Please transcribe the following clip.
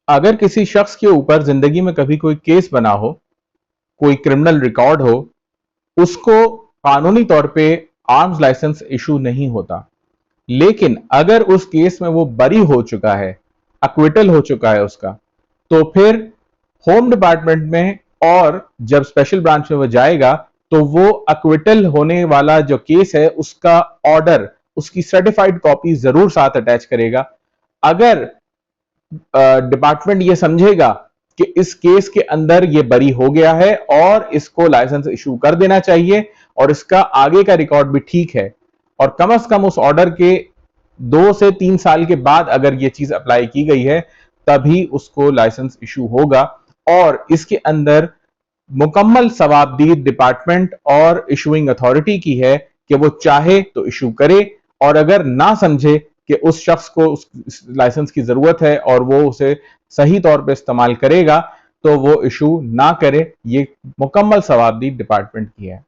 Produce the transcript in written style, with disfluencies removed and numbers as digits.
अगर किसी शख्स के ऊपर जिंदगी में कभी कोई केस बना हो, कोई क्रिमिनल रिकॉर्ड हो, उसको कानूनी तौर पे आर्म्स लाइसेंस इशू नहीं होता। लेकिन अगर उस केस में वो बरी हो चुका है, अक्विटल हो चुका है उसका, तो फिर होम डिपार्टमेंट में और जब स्पेशल ब्रांच में वो जाएगा, तो वो अक्विटल होने वाला जो केस है उसका ऑर्डर, उसकी सर्टिफाइड कॉपी जरूर साथ अटैच करेगा। अगर डिपार्टमेंट ये समझेगा कि इस केस के अंदर ये बरी हो गया है और इसको लाइसेंस इशू कर देना चाहिए और इसका आगे का रिकॉर्ड भी ठीक है, और कम से कम उस ऑर्डर के 2 से 3 साल के बाद अगर ये चीज अप्लाई की गई है, तभी उसको लाइसेंस इशू होगा। और इसके अंदर मुकम्मल सवाबदीद डिपार्टमेंट और इशूइंग अथॉरिटी की है कि वो चाहे तो इशू करे, और अगर ना समझे कि उस शख्स को उस लाइसेंस की जरूरत है और वो उसे सही तौर पे इस्तेमाल करेगा, तो वो इशू ना करे। ये मुकम्मल सवाबदीद डिपार्टमेंट की है।